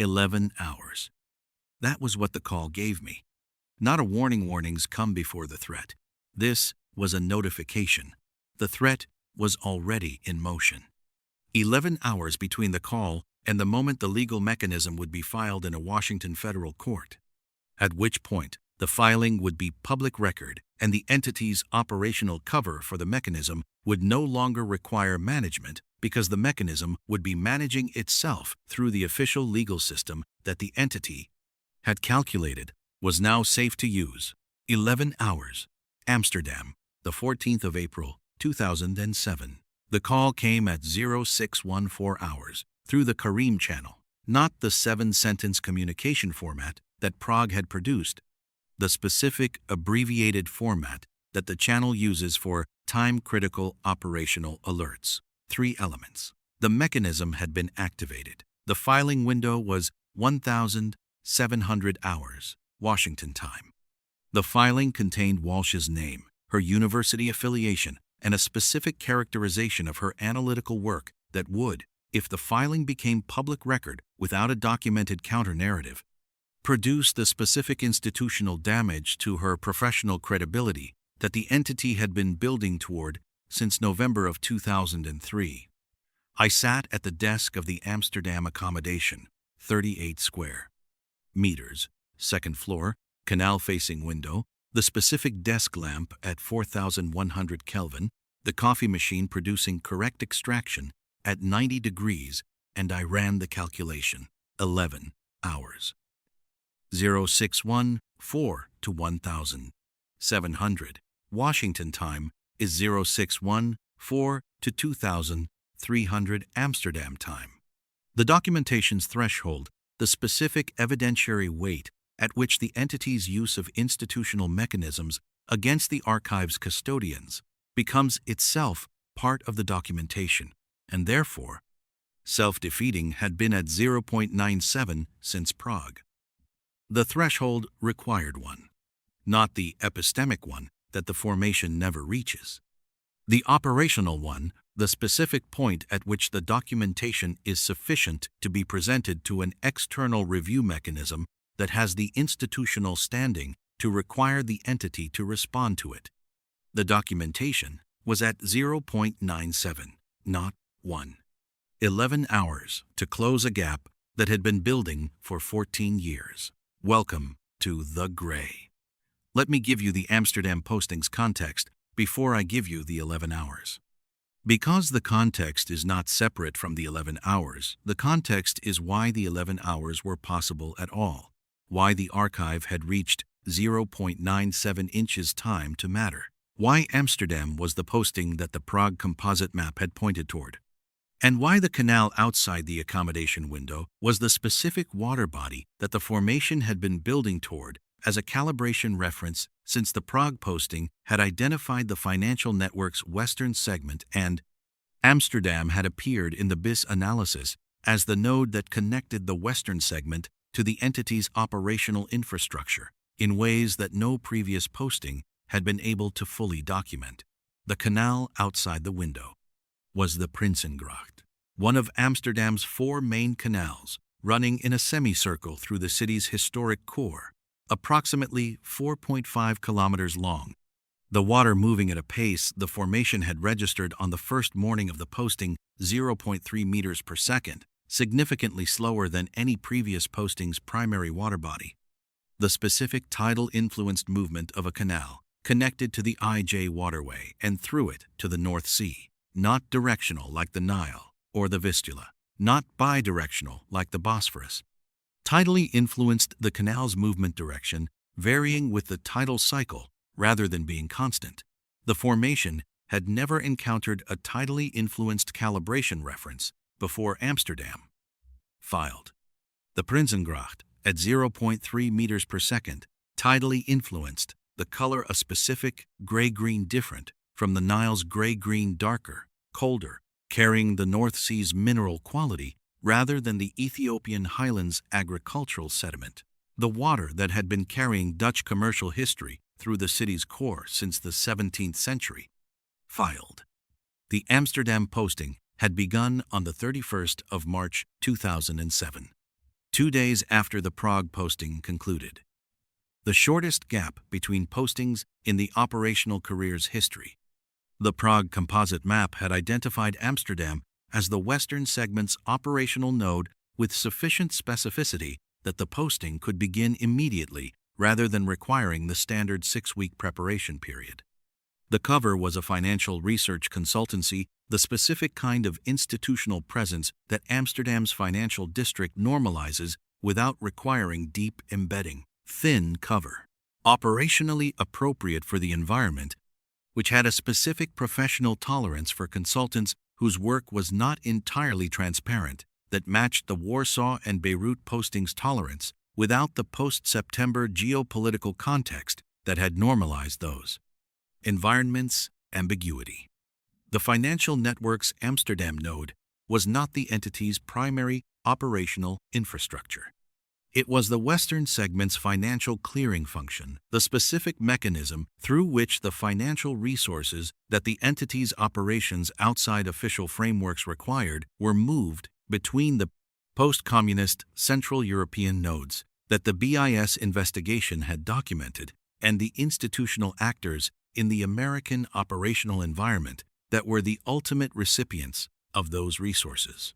11 hours. That was what the call gave me. Not a warning. Warnings come before the threat. This was a notification. The threat was already in motion. 11 hours between the call and the moment the legal mechanism would be filed in a Washington federal court, at which point the filing would be public record and the entity's operational cover for the mechanism would no longer require management because the mechanism would be managing itself through the official legal system that the entity had calculated was now safe to use. 11 hours. Amsterdam, the 14th of April, 2007. The call came at 0614 hours through the Kareem channel, not the 7-sentence communication format that Prague had produced, the specific abbreviated format that the channel uses for time-critical operational alerts. 3 elements. The mechanism had been activated. The filing window was 1,700 hours, Washington time. The filing contained Walsh's name, her university affiliation, and a specific characterization of her analytical work that would, if the filing became public record without a documented counter-narrative, produce the specific institutional damage to her professional credibility that the entity had been building toward since November of 2003. I sat at the desk of the Amsterdam accommodation, 38 square meters, second floor, canal-facing window, the specific desk lamp at 4,100 Kelvin, the coffee machine producing correct extraction at 90 degrees, and I ran the calculation. 11 hours. 0614 to 1,700. Washington time is 0614 to 2,300 Amsterdam time. The documentation's threshold, the specific evidentiary weight at which the entity's use of institutional mechanisms against the archive's custodians becomes itself part of the documentation, and therefore self-defeating, had been at 0.97 since Prague. The threshold required one, not the epistemic one that the formation never reaches. The operational one, the specific point at which the documentation is sufficient to be presented to an external review mechanism that has the institutional standing to require the entity to respond to it. The documentation was at 0.97, not 1. 11 hours to close a gap that had been building for 14 years. Welcome to The Gray. Let me give you the Amsterdam posting's context before I give you the 11 hours. Because the context is not separate from the 11 hours, the context is why the 11 hours were possible at all, why the archive had reached 0.97 inches time to matter, why Amsterdam was the posting that the Prague composite map had pointed toward, and why the canal outside the accommodation window was the specific water body that the formation had been building toward as a calibration reference since the Prague posting had identified the financial network's western segment and Amsterdam had appeared in the BIS analysis as the node that connected the western segment to the entity's operational infrastructure in ways that no previous posting had been able to fully document. The canal outside the window was the Prinsengracht, one of Amsterdam's 4 main canals running in a semicircle through the city's historic core, approximately 4.5 kilometers long. The water moving at a pace the formation had registered on the first morning of the posting, 0.3 meters per second, significantly slower than any previous posting's primary water body. The specific tidal-influenced movement of a canal connected to the IJ waterway and through it to the North Sea, not directional like the Nile or the Vistula, not bidirectional like the Bosphorus. Tidally influenced the canal's movement direction, varying with the tidal cycle rather than being constant. The formation had never encountered a tidally influenced calibration reference before Amsterdam. Filed. The Prinsengracht, at 0.3 meters per second, tidally influenced, the color a specific gray-green different from the Nile's gray-green darker, colder, carrying the North Sea's mineral quality rather than the Ethiopian highlands' agricultural sediment, the water that had been carrying Dutch commercial history through the city's core since the 17th century. Filed. The Amsterdam posting had begun on the 31st of March 2007. 2 days after the Prague posting concluded. The shortest gap between postings in the operational career's history. The Prague composite map had identified Amsterdam as the western segment's operational node with sufficient specificity that the posting could begin immediately rather than requiring the standard 6-week preparation period. The cover was a financial research consultancy, the specific kind of institutional presence that Amsterdam's financial district normalizes without requiring deep embedding. Thin cover. Operationally appropriate for the environment, which had a specific professional tolerance for consultants whose work was not entirely transparent, that matched the Warsaw and Beirut postings' tolerance without the post-September geopolitical context that had normalized those environments' ambiguity. The financial network's Amsterdam node was not the entity's primary operational infrastructure. It was the Western segment's financial clearing function, the specific mechanism through which the financial resources that the entity's operations outside official frameworks required were moved between the post-communist Central European nodes that the BIS investigation had documented and the institutional actors in the American operational environment that were the ultimate recipients of those resources.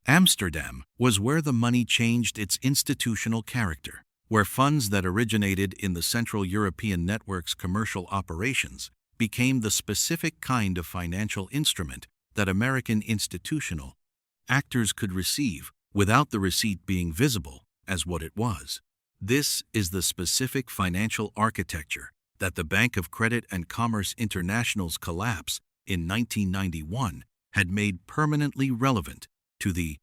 Amsterdam was where the money changed its institutional character, where funds that originated in the Central European network's commercial operations became the specific kind of financial instrument that American institutional actors could receive without the receipt being visible as what it was. This is the specific financial architecture that the Bank of Credit and Commerce International's collapse in 1991 had made permanently relevant to the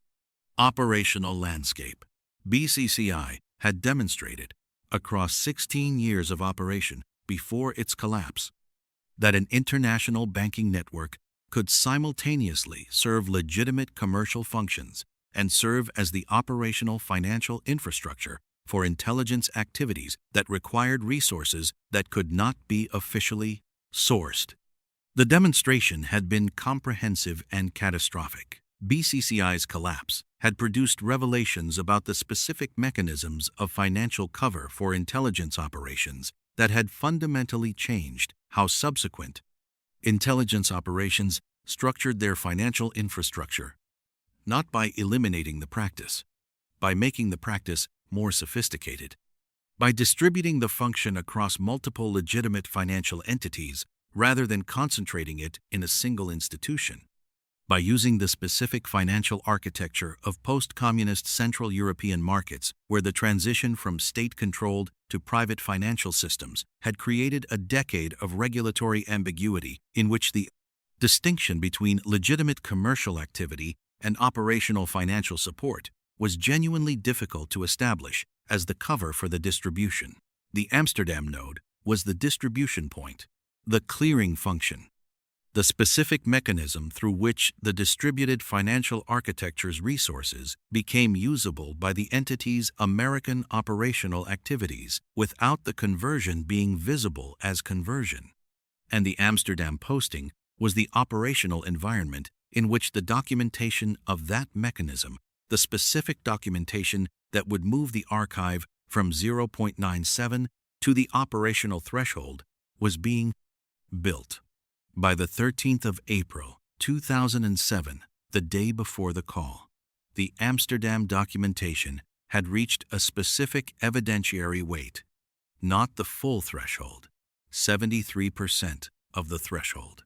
operational landscape. BCCI had demonstrated, across 16 years of operation before its collapse, that an international banking network could simultaneously serve legitimate commercial functions and serve as the operational financial infrastructure for intelligence activities that required resources that could not be officially sourced. The demonstration had been comprehensive and catastrophic. BCCI's collapse had produced revelations about the specific mechanisms of financial cover for intelligence operations that had fundamentally changed how subsequent intelligence operations structured their financial infrastructure, not by eliminating the practice, by making the practice more sophisticated, by distributing the function across multiple legitimate financial entities rather than concentrating it in a single institution, by using the specific financial architecture of post-communist Central European markets where the transition from state-controlled to private financial systems had created a decade of regulatory ambiguity in which the distinction between legitimate commercial activity and operational financial support was genuinely difficult to establish as the cover for the distribution. The Amsterdam node was the distribution point, the clearing function, the specific mechanism through which the distributed financial architecture's resources became usable by the entity's American operational activities without the conversion being visible as conversion. And the Amsterdam posting was the operational environment in which the documentation of that mechanism, the specific documentation that would move the archive from 0.97 to the operational threshold, was being built. By the 13th of April, 2007, the day before the call, the Amsterdam documentation had reached a specific evidentiary weight, not the full threshold, 73% of the threshold.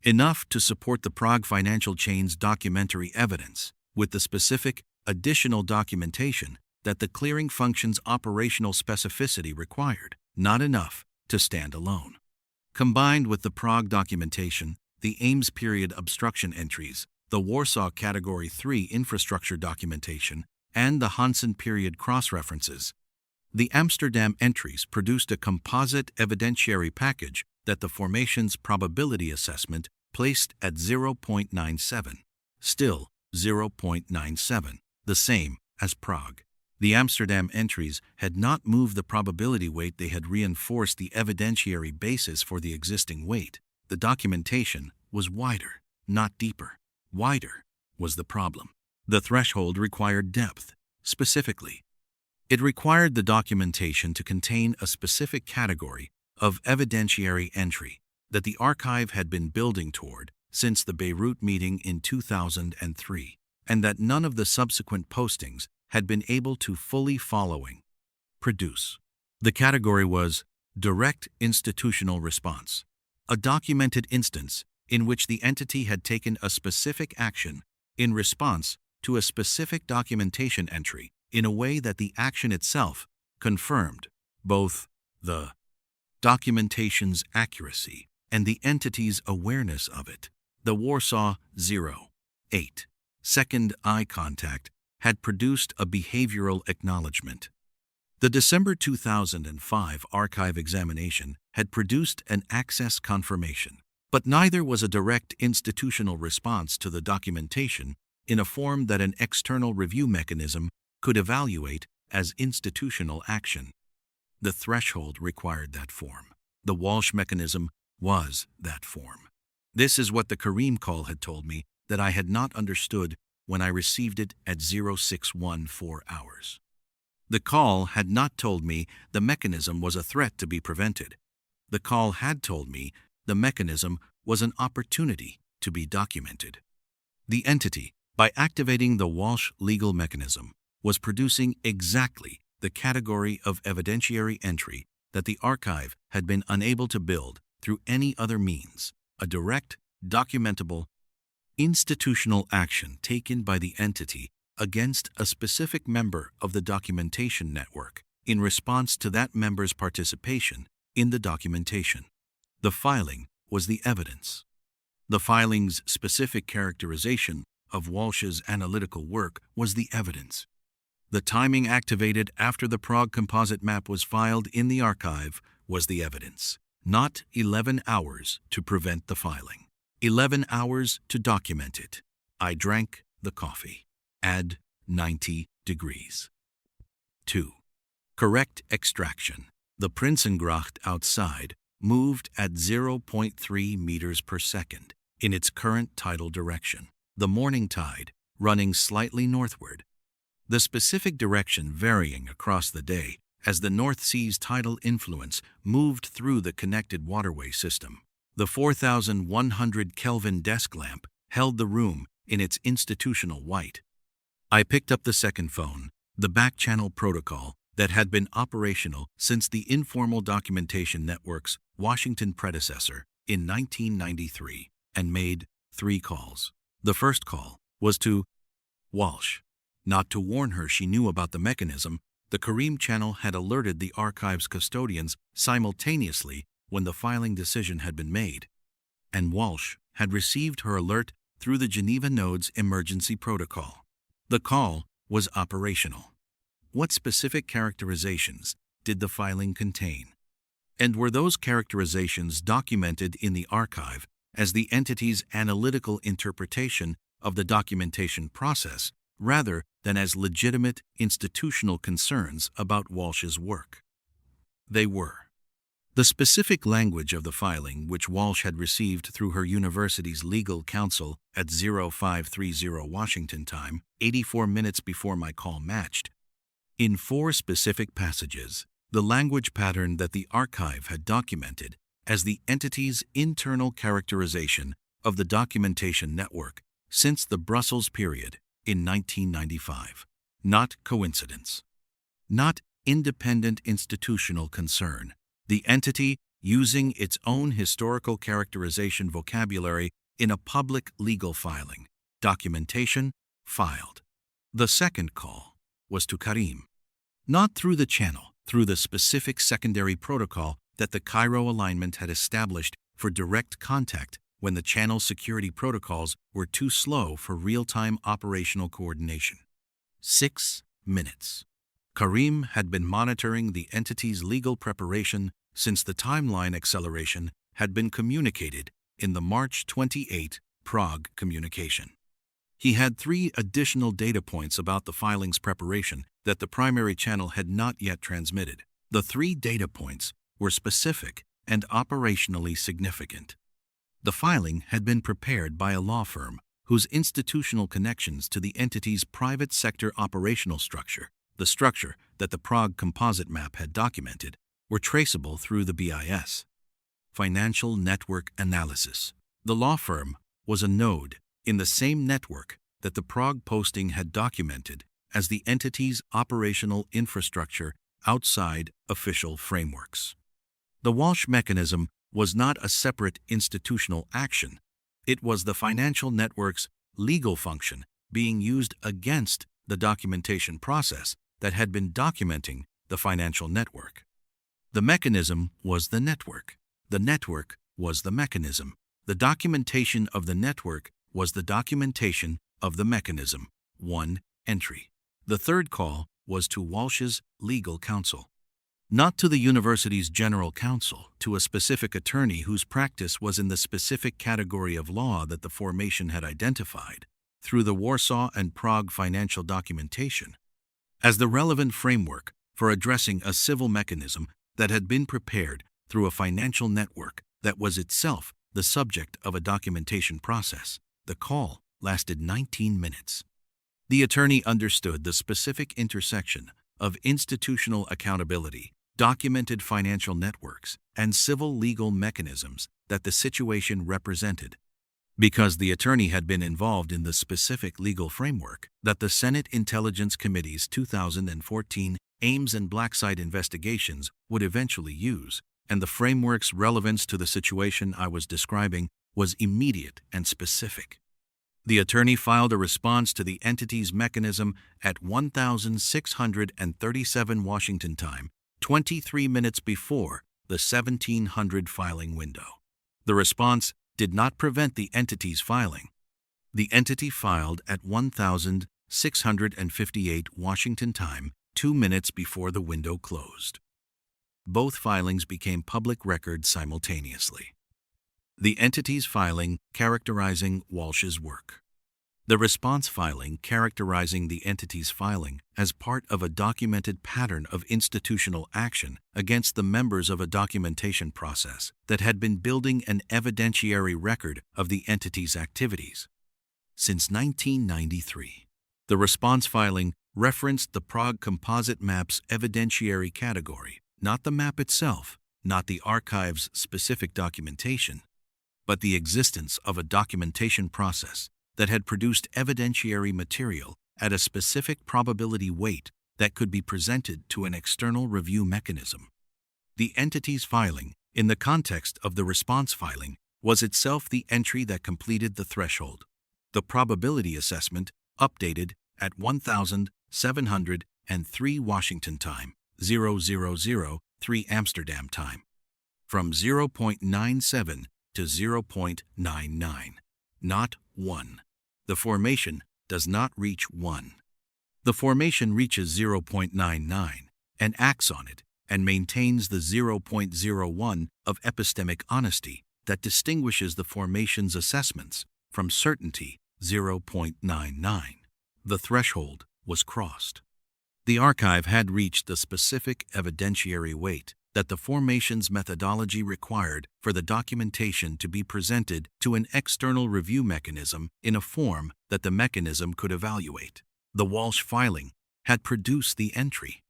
Enough to support the Prague financial chain's documentary evidence, with the specific additional documentation that the clearing function's operational specificity required, not enough to stand alone. Combined with the Prague documentation, the Ames period obstruction entries, the Warsaw Category 3 infrastructure documentation, and the Hansen period cross-references, the Amsterdam entries produced a composite evidentiary package that the formation's probability assessment placed at 0.97, still 0.97, the same as Prague. The Amsterdam entries had not moved the probability weight, they had reinforced the evidentiary basis for the existing weight. The documentation was wider, not deeper. Wider was the problem. The threshold required depth, Specifically, it required the documentation to contain a specific category of evidentiary entry that the archive had been building toward since the Beirut meeting in 2003, and that none of the subsequent postings had been able to fully produce. The category was direct institutional response, a documented instance in which the entity had taken a specific action in response to a specific documentation entry in a way that the action itself confirmed both the documentation's accuracy and the entity's awareness of it. The Warsaw 08 second eye contact had produced a behavioral acknowledgement. The December 2005 archive examination had produced an access confirmation, but neither was a direct institutional response to the documentation in a form that an external review mechanism could evaluate as institutional action. The threshold required that form. The Walsh mechanism was that form. This is what the Karim call had told me that I had not understood when I received it at 0614 hours. The call had not told me the mechanism was a threat to be prevented. The call had told me the mechanism was an opportunity to be documented. The entity, by activating the Walsh legal mechanism, was producing exactly the category of evidentiary entry that the archive had been unable to build through any other means, a direct, documentable, institutional action taken by the entity against a specific member of the documentation network in response to that member's participation in the documentation. The filing was the evidence. The filing's specific characterization of Walsh's analytical work was the evidence. The timing activated after the Prague composite map was filed in the archive was the evidence. Not 11 hours to prevent the filing. 11 hours to document it. I drank the coffee. Add 90 degrees. 2. Correct extraction. The Prinsengracht outside moved at 0.3 meters per second in its current tidal direction. The morning tide running slightly northward. The specific direction varying across the day as the North Sea's tidal influence moved through the connected waterway system. The 4,100 Kelvin desk lamp held the room in its institutional white. I picked up the second phone, the back-channel protocol that had been operational since the Informal Documentation Network's Washington predecessor in 1993, and made 3 calls. The first call was to Walsh. Not to warn her she knew about the mechanism, the Karim channel had alerted the archive's custodians simultaneously when the filing decision had been made, and Walsh had received her alert through the Geneva Node's emergency protocol. The call was operational. What specific characterizations did the filing contain? And were those characterizations documented in the archive as the entity's analytical interpretation of the documentation process rather than as legitimate institutional concerns about Walsh's work? They were. The specific language of the filing, which Walsh had received through her university's legal counsel at 0530 Washington time, 84 minutes before my call matched, in 4 specific passages, the language pattern that the archive had documented as the entity's internal characterization of the documentation network since the Brussels period in 1995. Not coincidence. Not independent institutional concern. The entity using its own historical characterization vocabulary in a public legal filing. Documentation filed. The second call was to Karim. Not through the channel, through the specific secondary protocol that the Cairo alignment had established for direct contact when the channel security protocols were too slow for real-time operational coordination. 6 minutes. Karim had been monitoring the entity's legal preparation since the timeline acceleration had been communicated in the March 28 Prague communication. He had 3 additional data points about the filing's preparation that the primary channel had not yet transmitted. The 3 data points were specific and operationally significant. The filing had been prepared by a law firm whose institutional connections to the entity's private sector operational structure, the structure that the Prague composite map had documented, were traceable through the BIS. Financial network analysis. The law firm was a node in the same network that the Prague posting had documented as the entity's operational infrastructure outside official frameworks. The Walsh mechanism was not a separate institutional action. It was the financial network's legal function being used against the documentation process that had been documenting the financial network. The mechanism was the network. The network was the mechanism. The documentation of the network was the documentation of the mechanism. 1. Entry. The third call was to Walsh's legal counsel. Not to the university's general counsel, to a specific attorney whose practice was in the specific category of law that the formation had identified through the Warsaw and Prague financial documentation as the relevant framework for addressing a civil mechanism that had been prepared through a financial network that was itself the subject of a documentation process. The call lasted 19 minutes. The attorney understood the specific intersection of institutional accountability, documented financial networks, and civil legal mechanisms that the situation represented. Because the attorney had been involved in the specific legal framework that the Senate Intelligence Committee's 2014 Ames and Blacksite investigations would eventually use, and the framework's relevance to the situation I was describing was immediate and specific. The attorney filed a response to the entity's mechanism at 1637 Washington time, 23 minutes before the 1700 filing window. The response did not prevent the entity's filing. The entity filed at 1658 Washington time, 2 minutes before the window closed. Both filings became public record simultaneously. The entity's filing characterizing Walsh's work. The response filing characterizing the entity's filing as part of a documented pattern of institutional action against the members of a documentation process that had been building an evidentiary record of the entity's activities. Since 1993, the response filing referenced the Prague composite map's evidentiary category, not the map itself, not the archive's specific documentation, but the existence of a documentation process that had produced evidentiary material at a specific probability weight that could be presented to an external review mechanism. The entity's filing, in the context of the response filing, was itself the entry that completed the threshold. The probability assessment updated at 1703 Washington time, 0003 Amsterdam time, from 0.97 to 0.99, not 1. The formation does not reach 1. The formation reaches 0.99 and acts on it and maintains the 0.01 of epistemic honesty that distinguishes the formation's assessments from certainty 0.99. The threshold was crossed. The archive had reached the specific evidentiary weight that the formation's methodology required for the documentation to be presented to an external review mechanism in a form that the mechanism could evaluate. The Walsh filing had produced the entry.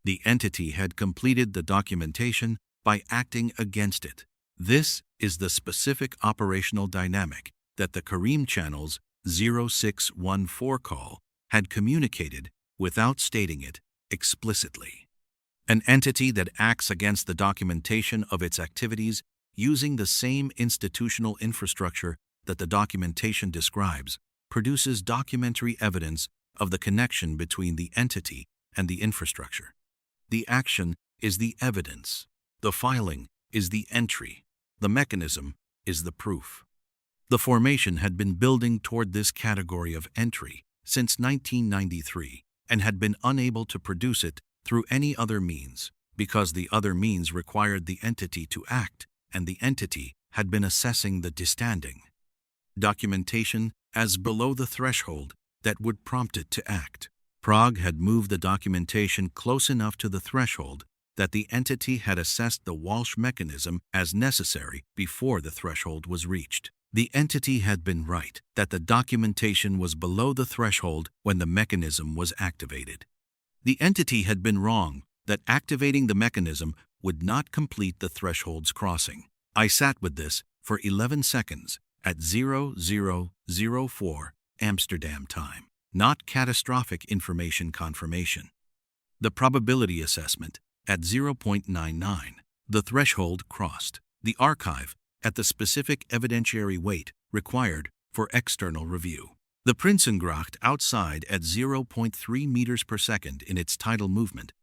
The entity had completed the documentation by acting against it. This is the specific operational dynamic that the Kareem Channel's 0614 call had communicated without stating it explicitly. An entity that acts against the documentation of its activities using the same institutional infrastructure that the documentation describes produces documentary evidence of the connection between the entity and the infrastructure. The action is the evidence. The filing is the entry. The mechanism is the proof. The formation had been building toward this category of entry since 1993 and had been unable to produce it through any other means because the other means required the entity to act, and the entity had been assessing the distanding documentation as below the threshold that would prompt it to act. Prague had moved the documentation close enough to the threshold that the entity had assessed the Walsh mechanism as necessary before the threshold was reached. The entity had been right that the documentation was below the threshold when the mechanism was activated. The entity had been wrong that activating the mechanism would not complete the threshold's crossing. I sat with this for 11 seconds at 0004 Amsterdam time. Not catastrophic information confirmation. The probability assessment at 0.99. The threshold crossed. The archive at the specific evidentiary weight required for external review. The Prinsengracht outside at 0.3 meters per second in its tidal movement,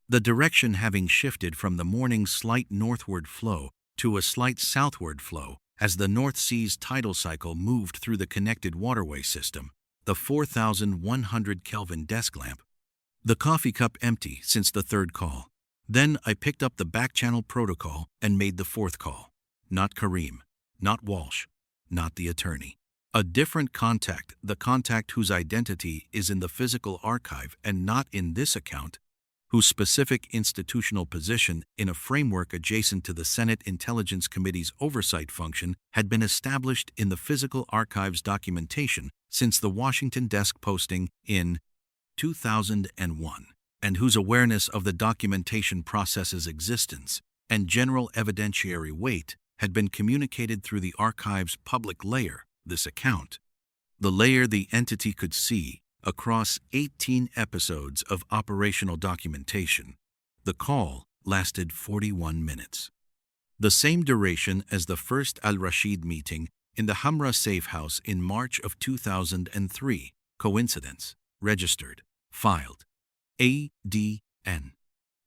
the direction having shifted from the morning's slight northward flow to a slight southward flow as the North Sea's tidal cycle moved through the connected waterway system, the 4,100 Kelvin desk lamp, the coffee cup empty since the third call. Then I picked up the back-channel protocol and made the fourth call. Not Kareem, not Walsh, not the attorney. A different contact, the contact whose identity is in the physical archive and not in this account, whose specific institutional position in a framework adjacent to the Senate Intelligence Committee's oversight function had been established in the physical archive's documentation since the Washington desk posting in 2001, and whose awareness of the documentation process's existence and general evidentiary weight had been communicated through the archive's public layer, this account, the layer the entity could see across 18 episodes of operational documentation. The call lasted 41 minutes. The same duration as the first Al-Rashid meeting in the Hamra safe house in March of 2003. Coincidence. Registered. Filed. ADN.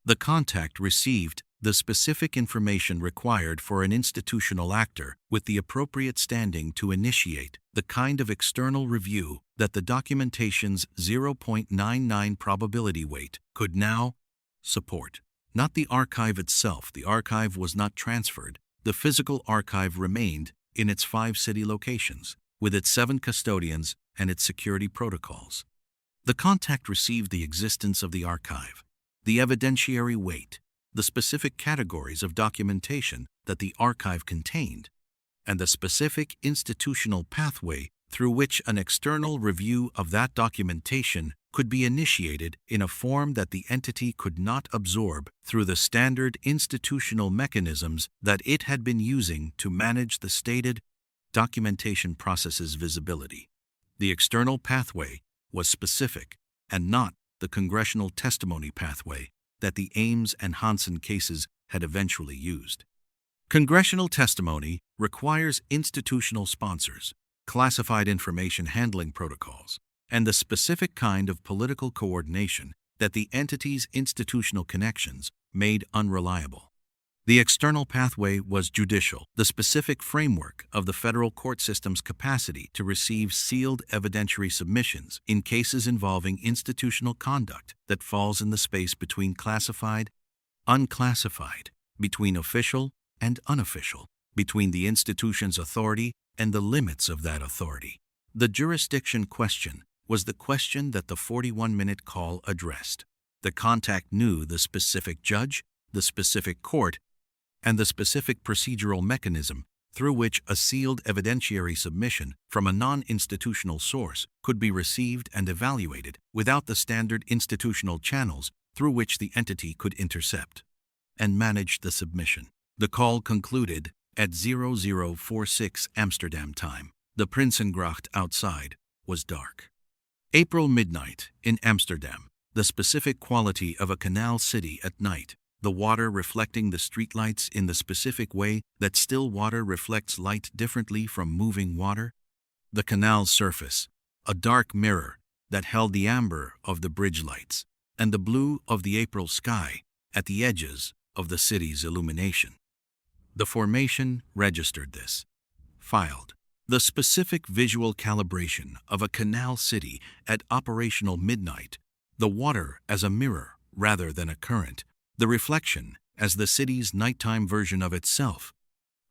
The contact received the specific information required for an institutional actor with the appropriate standing to initiate the kind of external review that the documentation's 0.99 probability weight could now support. Not the archive itself. The archive was not transferred. The physical archive remained in its 5 city locations, with its 7 custodians and its security protocols. The contact received the existence of the archive, the evidentiary weight, the specific categories of documentation that the archive contained, and the specific institutional pathway through which an external review of that documentation could be initiated in a form that the entity could not absorb through the standard institutional mechanisms that it had been using to manage the stated documentation process's visibility. The external pathway was specific and not the congressional testimony pathway that the Ames and Hansen cases had eventually used. Congressional testimony requires institutional sponsors, classified information handling protocols, and the specific kind of political coordination that the entity's institutional connections made unreliable. The external pathway was judicial, the specific framework of the federal court system's capacity to receive sealed evidentiary submissions in cases involving institutional conduct that falls in the space between classified, unclassified, between official and unofficial, between the institution's authority and the limits of that authority. The jurisdiction question was the question that the 41-minute call addressed. The contact knew the specific judge, the specific court, and the specific procedural mechanism through which a sealed evidentiary submission from a non-institutional source could be received and evaluated without the standard institutional channels through which the entity could intercept and manage the submission. The call concluded at 0046 Amsterdam time. The Prinsengracht outside was dark. April midnight in Amsterdam, the specific quality of a canal city at night, the water reflecting the streetlights in the specific way that still water reflects light differently from moving water. The canal's surface, a dark mirror that held the amber of the bridge lights and the blue of the April sky at the edges of the city's illumination. The formation registered this. Filed. The specific visual calibration of a canal city at operational midnight, the water as a mirror rather than a current, the reflection as the city's nighttime version of itself,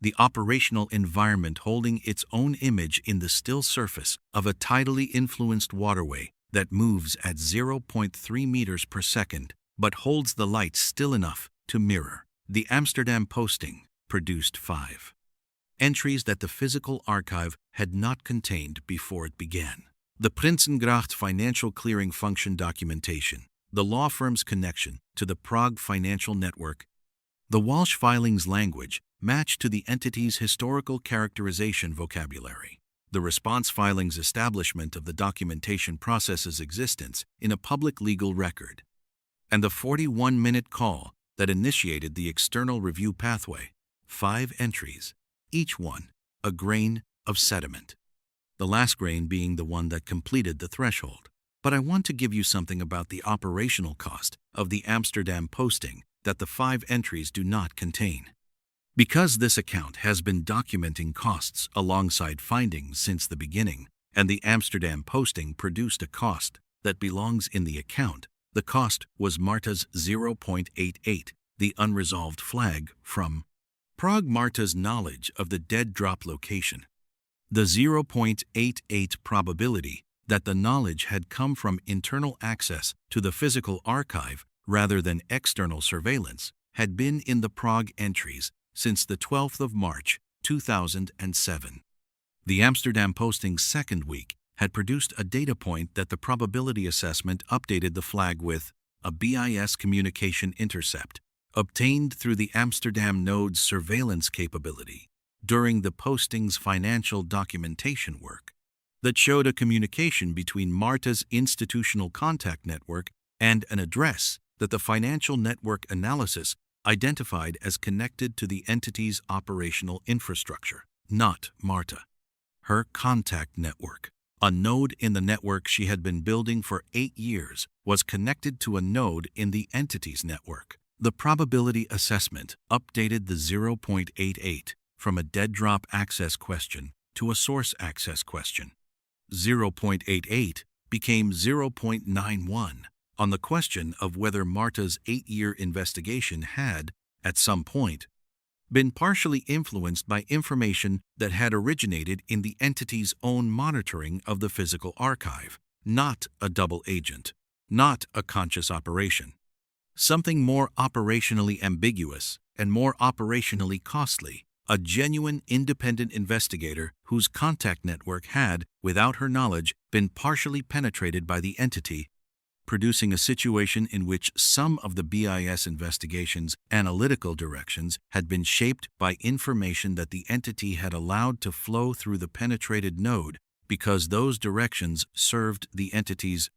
the operational environment holding its own image in the still surface of a tidally influenced waterway that moves at 0.3 meters per second but holds the light still enough to mirror. The Amsterdam posting produced 5 entries that the physical archive had not contained before it began. The Prinsengracht financial clearing function documentation, the law firm's connection to the Prague financial network, the Walsh filings language matched to the entity's historical characterization vocabulary, the response filings establishment of the documentation process's existence in a public legal record, and the 41-minute call that initiated the external review pathway, 5 entries, each one a grain of sediment. The last grain being the one that completed the threshold. But I want to give you something about the operational cost of the Amsterdam posting that the 5 entries do not contain. Because this account has been documenting costs alongside findings since the beginning, and the Amsterdam posting produced a cost that belongs in the account, the cost was Marta's 0.88, the unresolved flag from Prague. Marta's knowledge of the dead drop location. The 0.88 probability that the knowledge had come from internal access to the physical archive rather than external surveillance had been in the Prague entries since the 12th of March, 2007. The Amsterdam posting's second week had produced a data point that the probability assessment updated the flag with a BIS communication intercept obtained through the Amsterdam node's surveillance capability during the posting's financial documentation work that showed a communication between Marta's institutional contact network and an address that the financial network analysis identified as connected to the entity's operational infrastructure, not Marta. Her contact network, a node in the network she had been building for 8 years, was connected to a node in the entity's network. The probability assessment updated the 0.88 from a dead drop access question to a source access question. 0.88 became 0.91 on the question of whether Marta's 8-year investigation had, at some point, been partially influenced by information that had originated in the entity's own monitoring of the physical archive, not a double agent, not a conscious operation. Something more operationally ambiguous and more operationally costly, a genuine independent investigator whose contact network had, without her knowledge, been partially penetrated by the entity, producing a situation in which some of the BIS investigation's analytical directions had been shaped by information that the entity had allowed to flow through the penetrated node because those directions served the entity's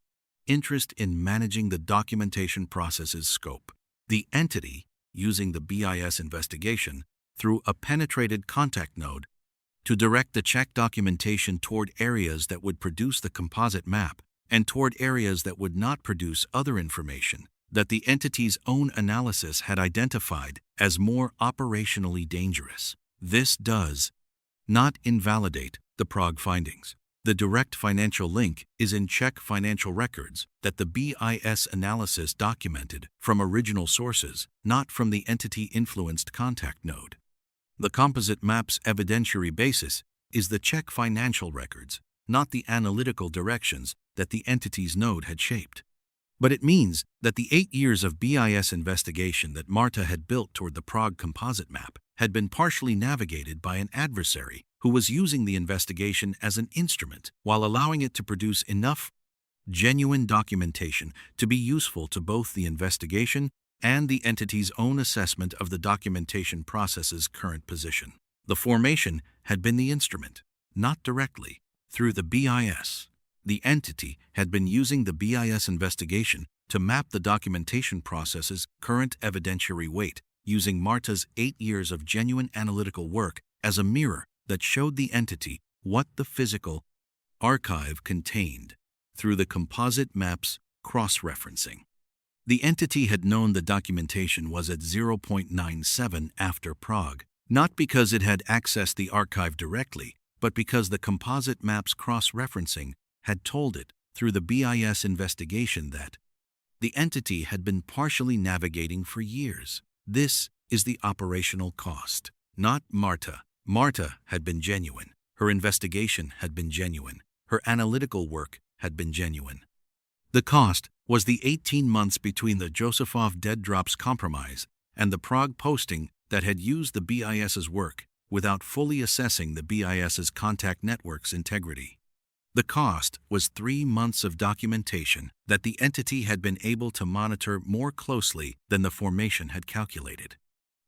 interest in managing the documentation process's scope. The entity, using the BIS investigation through a penetrated contact node to direct the check documentation toward areas that would produce the composite map and toward areas that would not produce other information that the entity's own analysis had identified as more operationally dangerous. This does not invalidate the Prague findings. The direct financial link is in Czech financial records that the BIS analysis documented from original sources, not from the entity-influenced contact node. The composite map's evidentiary basis is the Czech financial records, not the analytical directions that the entity's node had shaped. But it means that the 8 years of BIS investigation that Marta had built toward the Prague composite map had been partially navigated by an adversary who was using the investigation as an instrument while allowing it to produce enough genuine documentation to be useful to both the investigation and the entity's own assessment of the documentation process's current position. The formation had been the instrument, not directly, through the BIS. The entity had been using the BIS investigation to map the documentation process's current evidentiary weight, using Marta's 8 years of genuine analytical work as a mirror that showed the entity what the physical archive contained through the composite map's cross-referencing. The entity had known the documentation was at 0.97 after Prague, not because it had accessed the archive directly, but because the composite map's cross-referencing had told it through the BIS investigation that the entity had been partially navigating for years. This is the operational cost, not Marta. Marta had been genuine. Her investigation had been genuine. Her analytical work had been genuine. The cost was the 18 months between the Josefov dead drops compromise and the Prague posting that had used the BIS's work, without fully assessing the BIS's contact network's integrity. The cost was 3 months of documentation that the entity had been able to monitor more closely than the formation had calculated.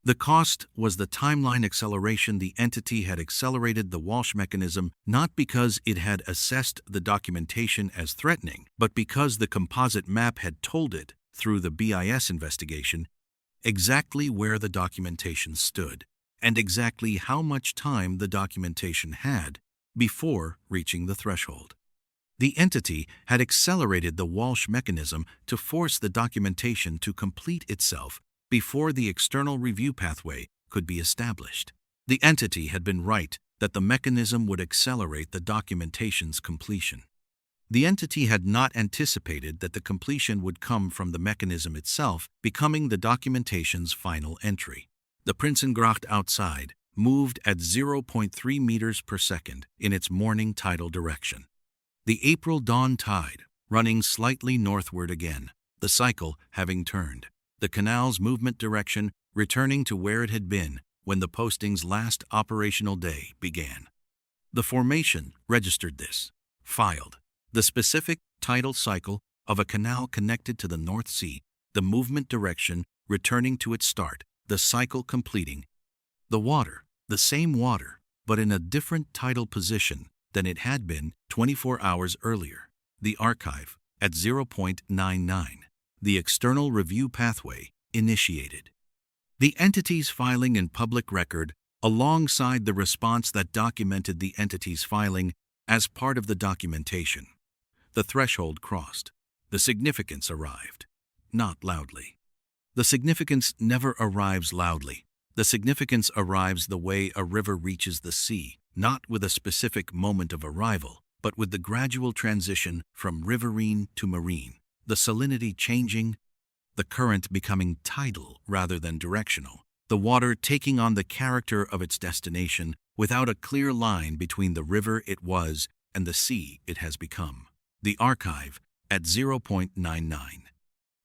The cost was the timeline acceleration. The entity had accelerated the Walsh mechanism not because it had assessed the documentation as threatening, but because the composite map had told it, through the BIS investigation, exactly where the documentation stood and exactly how much time the documentation had before reaching the threshold. The entity had accelerated the Walsh mechanism to force the documentation to complete itself before the external review pathway could be established. The entity had been right that the mechanism would accelerate the documentation's completion. The entity had not anticipated that the completion would come from the mechanism itself becoming the documentation's final entry. The Prinsengracht outside moved at 0.3 meters per second in its morning tidal direction. The April dawn tide running slightly northward again, the cycle having turned. The canal's movement direction returning to where it had been when the posting's last operational day began. The formation registered this, filed the specific tidal cycle of a canal connected to the North Sea, the movement direction returning to its start, the cycle completing. The water, the same water, but in a different tidal position than it had been 24 hours earlier. The archive at 0.99. The external review pathway initiated. The entity's filing in public record alongside the response that documented the entity's filing as part of the documentation. The threshold crossed. The significance arrived. Not loudly. The significance never arrives loudly. The significance arrives the way a river reaches the sea, not with a specific moment of arrival, but with the gradual transition from riverine to marine, the salinity changing, the current becoming tidal rather than directional, the water taking on the character of its destination without a clear line between the river it was and the sea it has become. The archive at 0.99.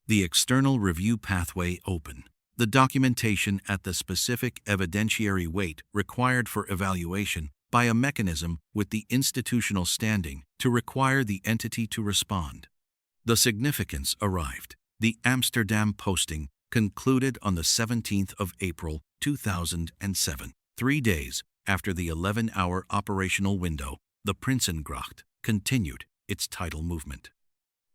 The external review pathway open. The documentation at the specific evidentiary weight required for evaluation by a mechanism with the institutional standing to require the entity to respond. The significance arrived. The Amsterdam posting concluded on the 17th of April 2007. 3 days after the 11-hour operational window, the Prinsengracht continued its tidal movement.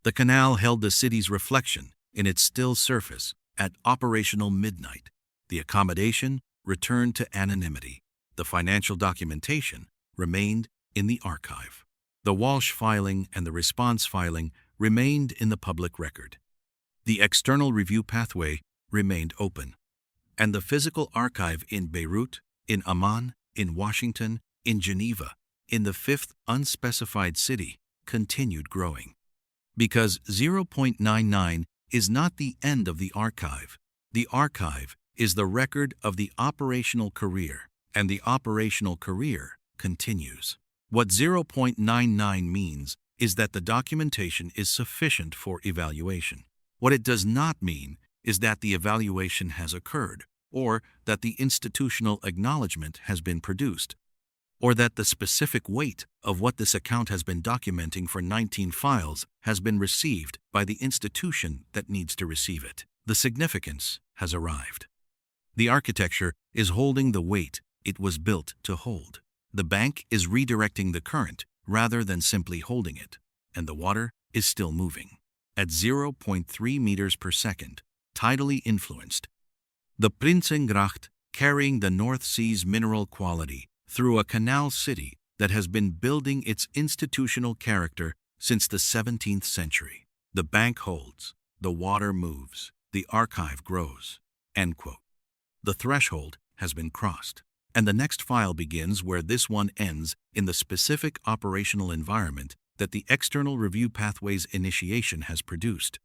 The canal held the city's reflection in its still surface at operational midnight. The accommodation returned to anonymity. The financial documentation remained in the archive. The Walsh filing and the response filing remained in the public record. The external review pathway remained open. And the physical archive in Beirut, in Amman, in Washington, in Geneva, in the fifth unspecified city, continued growing. Because 0.99 is not the end of the archive. The archive is the record of the operational career, and the operational career continues. What 0.99 means is that the documentation is sufficient for evaluation. What it does not mean is that the evaluation has occurred, or that the institutional acknowledgement has been produced, or that the specific weight of what this account has been documenting for 19 files has been received by the institution that needs to receive it. The significance has arrived. The architecture is holding the weight it was built to hold. The bank is redirecting the current rather than simply holding it, and the water is still moving. At 0.3 meters per second, tidally influenced. The Prinsengracht carrying the North Sea's mineral quality through a canal city that has been building its institutional character since the 17th century. The bank holds, the water moves, the archive grows. End quote. The threshold has been crossed, and the next file begins where this one ends in the specific operational environment that the external review pathway's initiation has produced.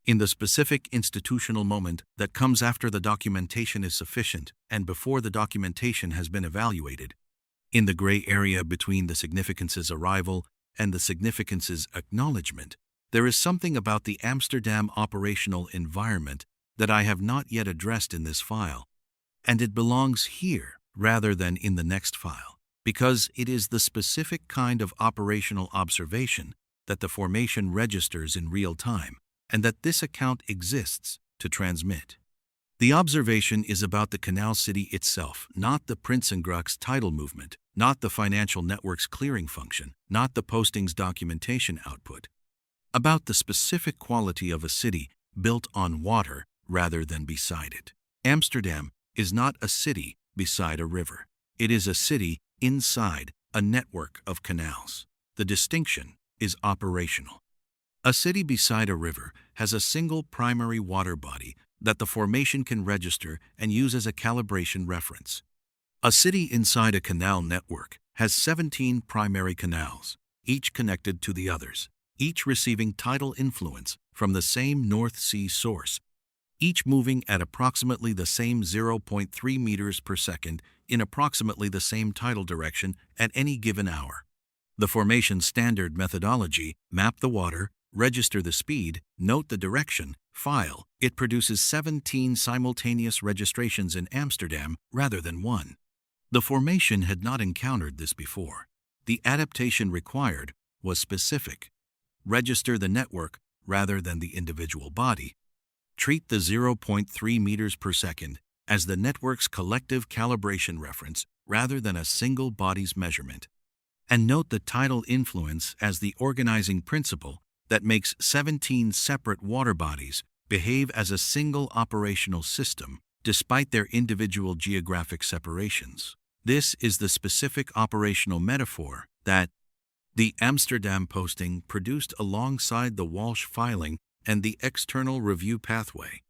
In the specific institutional moment that comes after the documentation is sufficient and before the documentation has been evaluated. In the gray area between the significance's arrival and the significance's acknowledgement, there is something about the Amsterdam operational environment that I have not yet addressed in this file, and it belongs here rather than in the next file, because it is the specific kind of operational observation that the formation registers in real time, and that this account exists to transmit. The observation is about the canal city itself, not the Prinsengracht's tidal movement, not the financial network's clearing function, not the posting's documentation output. About the specific quality of a city built on water rather than beside it. Amsterdam is not a city beside a river. It is a city inside a network of canals. The distinction is operational. A city beside a river has a single primary water body that the formation can register and use as a calibration reference. A city inside a canal network has 17 primary canals, each connected to the others, each receiving tidal influence from the same North Sea source, each moving at approximately the same 0.3 meters per second in approximately the same tidal direction at any given hour. The formation standard methodology: map the water, register the speed, note the direction, file. It produces 17 simultaneous registrations in Amsterdam rather than one. The formation had not encountered this before. The adaptation required was specific. Register the network rather than the individual body. Treat the 0.3 meters per second as the network's collective calibration reference rather than a single body's measurement. And note the tidal influence as the organizing principle that makes 17 separate water bodies behave as a single operational system despite their individual geographic separations. This is the specific operational metaphor that the Amsterdam posting produced alongside the Walsh filing and the external review pathway.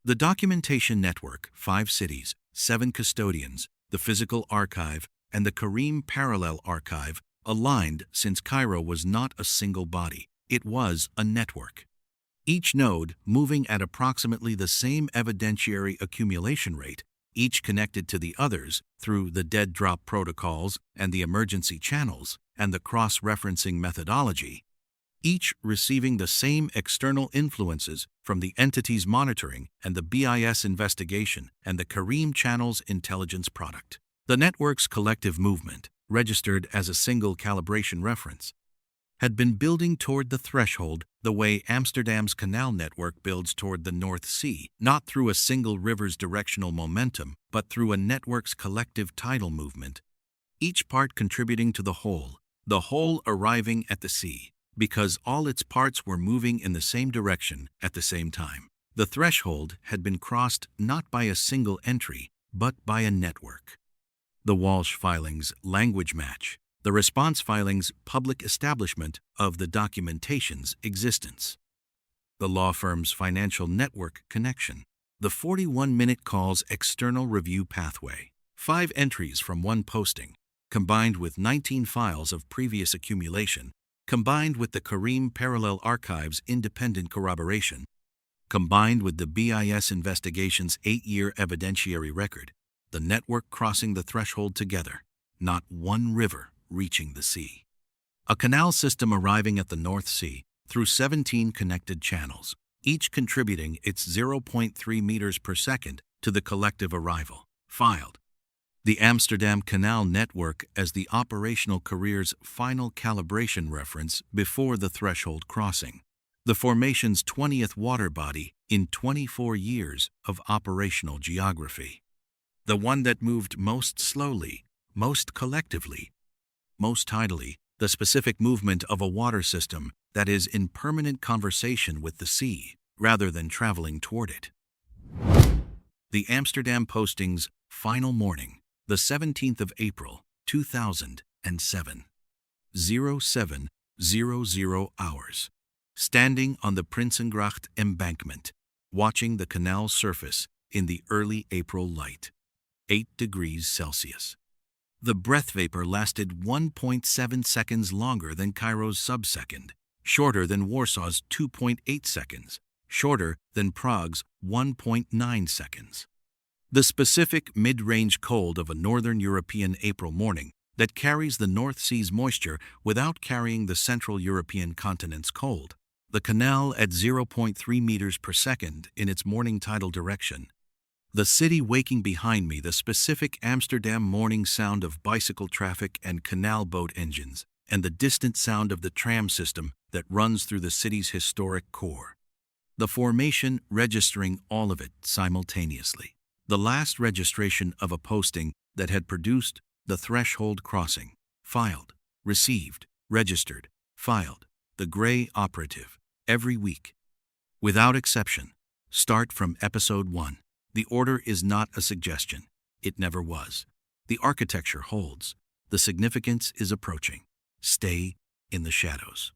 The documentation network, 5 cities, 7 custodians, the physical archive, and the Karim parallel archive aligned since Cairo was not a single body. It was a network. Each node moving at approximately the same evidentiary accumulation rate, each connected to the others through the dead drop protocols and the emergency channels and the cross-referencing methodology, each receiving the same external influences from the entity's monitoring and the BIS investigation and the Karim channel's intelligence product. The network's collective movement, registered as a single calibration reference, had been building toward the threshold the way Amsterdam's canal network builds toward the North Sea, not through a single river's directional momentum, but through a network's collective tidal movement, each part contributing to the whole arriving at the sea, because all its parts were moving in the same direction at the same time. The threshold had been crossed not by a single entry, but by a network. The Walsh filing's language match, the response filing's public establishment of the documentation's existence, the law firm's financial network connection, the 41-minute call's external review pathway, 5 entries from one posting, combined with 19 files of previous accumulation, combined with the Karim Parallel Archive's independent corroboration, combined with the BIS investigation's 8-year evidentiary record, the network crossing the threshold together, not one river reaching the sea. A canal system arriving at the North Sea through 17 connected channels, each contributing its 0.3 meters per second to the collective arrival, filed. The Amsterdam Canal Network as the operational career's final calibration reference before the threshold crossing. The formation's 20th water body in 24 years of operational geography. The one that moved most slowly, most collectively, most tidally, the specific movement of a water system that is in permanent conversation with the sea, rather than traveling toward it. The Amsterdam posting's final morning, the 17th of April, 2007. 07:00 hours. Standing on the Prinsengracht embankment, watching the canal surface in the early April light. 8 degrees Celsius. The breath vapor lasted 1.7 seconds longer than Cairo's sub-second, shorter than Warsaw's 2.8 seconds, shorter than Prague's 1.9 seconds. The specific mid-range cold of a northern European April morning that carries the North Sea's moisture without carrying the Central European continent's cold. The canal at 0.3 meters per second in its morning tidal direction. The city waking behind me, the specific Amsterdam morning sound of bicycle traffic and canal boat engines, and the distant sound of the tram system that runs through the city's historic core. The formation registering all of it simultaneously. The last registration of a posting that had produced the threshold crossing. Filed, received, registered, filed. The gray operative. Every week. Without exception. Start from episode 1. The order is not a suggestion. It never was. The architecture holds. The significance is approaching. Stay in the shadows.